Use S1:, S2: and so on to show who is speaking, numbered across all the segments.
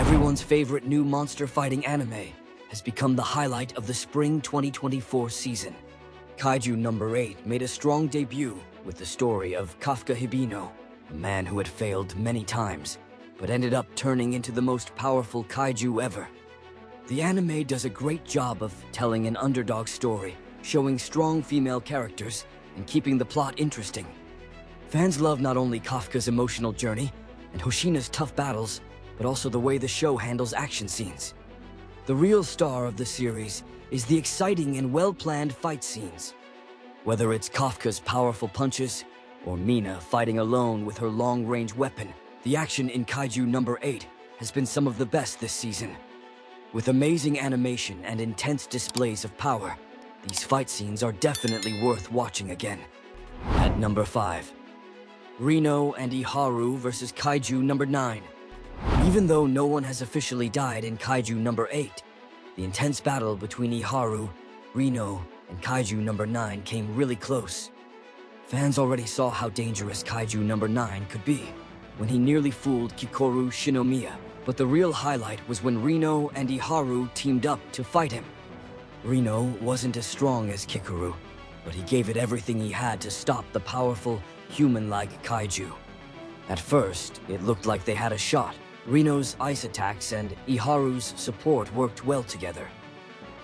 S1: Everyone's favorite new monster fighting anime has become the highlight of the spring 2024 season. Kaiju No. 8 made a strong debut with the story of Kafka Hibino, a man who had failed many times, but ended up turning into the most powerful kaiju ever. The anime does a great job of telling an underdog story, showing strong female characters, and keeping the plot interesting. Fans love not only Kafka's emotional journey and Hoshina's tough battles, but also the way the show handles action scenes. The real star of the series is the exciting and well-planned fight scenes. Whether it's Kafka's powerful punches or Mina fighting alone with her long-range weapon, the action in Kaiju No. 8 has been some of the best this season. With amazing animation and intense displays of power, these fight scenes are definitely worth watching again. At number 5, Reno and Iharu vs. Kaiju No. 9. Even though no one has officially died in Kaiju No. 8, the intense battle between Iharu, Reno, and Kaiju No. 9 came really close. Fans already saw how dangerous Kaiju No. 9 could be when he nearly fooled Kikoru Shinomiya, but the real highlight was when Reno and Iharu teamed up to fight him. Reno wasn't as strong as Kikoru, but he gave it everything he had to stop the powerful, human-like kaiju. At first, it looked like they had a shot. Reno's ice attacks and Iharu's support worked well together.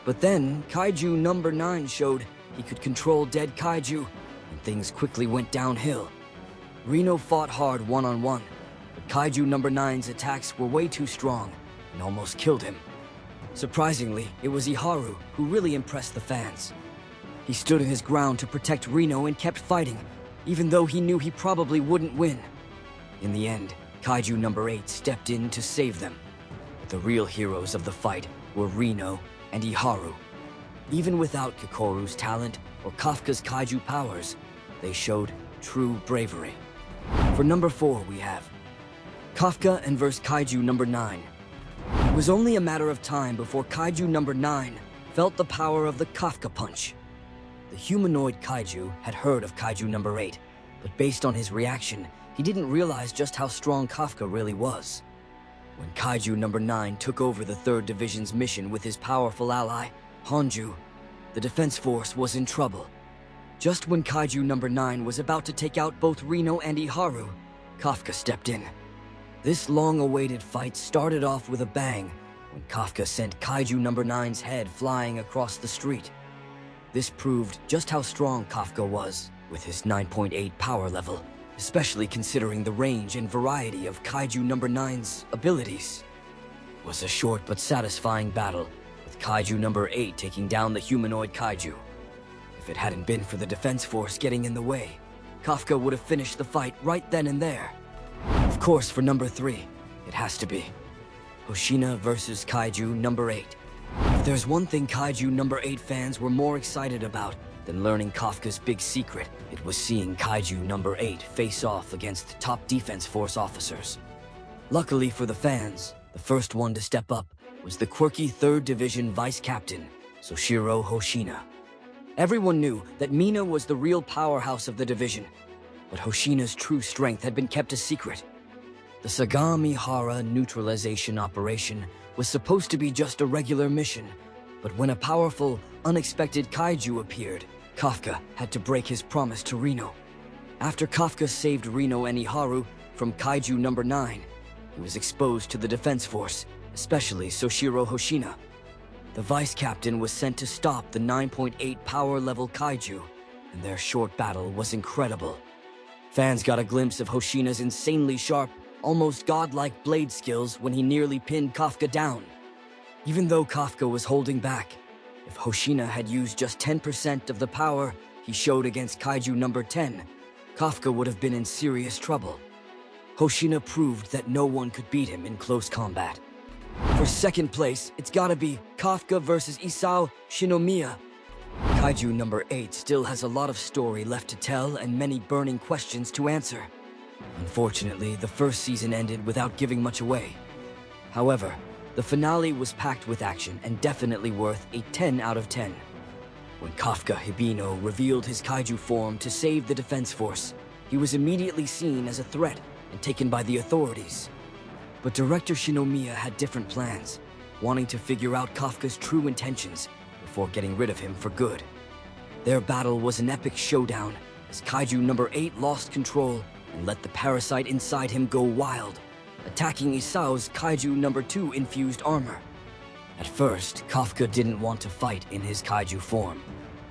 S1: But then, Kaiju No. 9 showed he could control dead kaiju, and things quickly went downhill. Reno fought hard one-on-one, but Kaiju No. 9's attacks were way too strong and almost killed him. Surprisingly, it was Iharu who really impressed the fans. He stood his ground to protect Reno and kept fighting, even though he knew he probably wouldn't win. In the end, Kaiju No. 8 stepped in to save them. But the real heroes of the fight were Reno and Iharu. Even without Kikoru's talent or Kafka's kaiju powers, they showed true bravery. For number 4 we have Kafka vs. Kaiju No. 9. It was only a matter of time before Kaiju No. 9 felt the power of the Kafka punch. The humanoid kaiju had heard of Kaiju No. 8, but based on his reaction, he didn't realize just how strong Kafka really was. When Kaiju No. 9 took over the 3rd Division's mission with his powerful ally, Honju, the defense force was in trouble. Just when Kaiju No. 9 was about to take out both Reno and Iharu, Kafka stepped in. This long-awaited fight started off with a bang when Kafka sent Kaiju No. 9's head flying across the street. This proved just how strong Kafka was with his 9.8 power level, especially considering the range and variety of Kaiju No. 9's abilities. It was a short but satisfying battle, with Kaiju No. 8 taking down the humanoid kaiju. If it hadn't been for the defense force getting in the way, Kafka would have finished the fight right then and there. Of course, for number 3, it has to be Hoshina vs. Kaiju No. 8. If there's one thing Kaiju No. 8 fans were more excited about than learning Kafka's big secret, it was seeing Kaiju No. 8 face off against top defense force officers. Luckily for the fans, the first one to step up was the quirky 3rd Division Vice Captain, Soshiro Hoshina. Everyone knew that Mina was the real powerhouse of the division, but Hoshina's true strength had been kept a secret. The Sagamihara neutralization operation was supposed to be just a regular mission, but when a powerful, unexpected kaiju appeared, Kafka had to break his promise to Reno. After Kafka saved Reno and Iharu from Kaiju No. 9, he was exposed to the defense force, especially Soshiro Hoshina. The vice captain was sent to stop the 9.8 power level kaiju, and their short battle was incredible. Fans got a glimpse of Hoshina's insanely sharp, almost godlike blade skills when he nearly pinned Kafka down. Even though Kafka was holding back, if Hoshina had used just 10% of the power he showed against Kaiju No. 10, Kafka would have been in serious trouble. Hoshina proved that no one could beat him in close combat. For second place, it's gotta be Kafka vs. Isao Shinomiya. Kaiju No. 8 still has a lot of story left to tell and many burning questions to answer. Unfortunately, the first season ended without giving much away. However, the finale was packed with action and definitely worth a 10 out of 10. When Kafka Hibino revealed his kaiju form to save the defense force, he was immediately seen as a threat and taken by the authorities. But director Shinomiya had different plans, wanting to figure out Kafka's true intentions before getting rid of him for good. Their battle was an epic showdown as Kaiju number 8 lost control and let the parasite inside him go wild, attacking Isao's Kaiju number 2 infused armor. At first, Kafka didn't want to fight in his Kaiju form,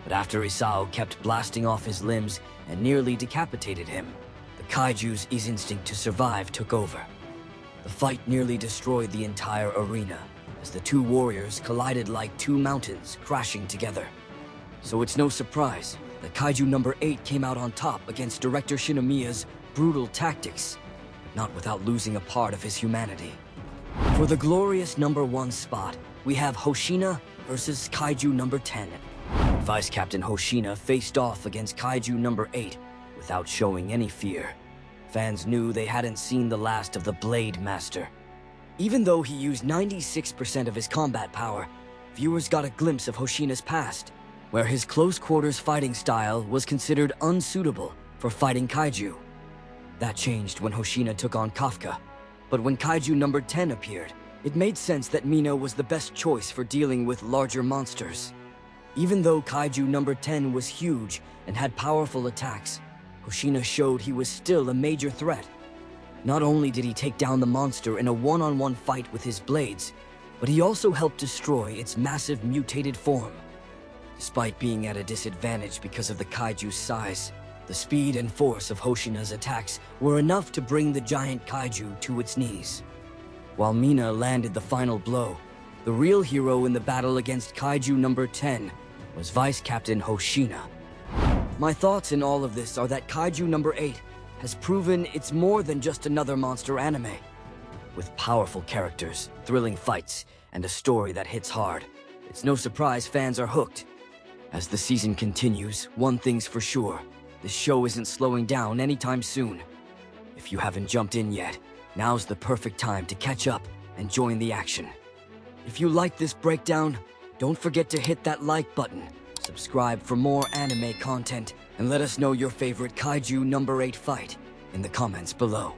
S1: but after Isao kept blasting off his limbs and nearly decapitated him, the Kaiju's instinct to survive took over. The fight nearly destroyed the entire arena as the two warriors collided like two mountains crashing together. So it's no surprise that Kaiju number 8 came out on top against director Shinomiya's brutal tactics, but not without losing a part of his humanity. For the glorious number 1 spot, we have Hoshina versus Kaiju number 10. Vice Captain Hoshina faced off against Kaiju number 8 without showing any fear. Fans knew they hadn't seen the last of the Blade Master. Even though he used 96% of his combat power, viewers got a glimpse of Hoshina's past, where his close-quarters fighting style was considered unsuitable for fighting Kaiju. That changed when Hoshina took on Kafka, but when Kaiju number 10 appeared, it made sense that Mina was the best choice for dealing with larger monsters. Even though Kaiju number 10 was huge and had powerful attacks, Hoshina showed he was still a major threat. Not only did he take down the monster in a one-on-one fight with his blades, but he also helped destroy its massive mutated form. Despite being at a disadvantage because of the Kaiju's size, the speed and force of Hoshina's attacks were enough to bring the giant Kaiju to its knees. While Mina landed the final blow, the real hero in the battle against Kaiju number 10 was Vice Captain Hoshina. My thoughts in all of this are that Kaiju number 8 has proven it's more than just another monster anime. With powerful characters, thrilling fights, and a story that hits hard, it's no surprise fans are hooked. As the season continues, one thing's for sure, this show isn't slowing down anytime soon. If you haven't jumped in yet, now's the perfect time to catch up and join the action. If you like this breakdown, don't forget to hit that like button, subscribe for more anime content, and let us know your favorite Kaiju number 8 fight in the comments below.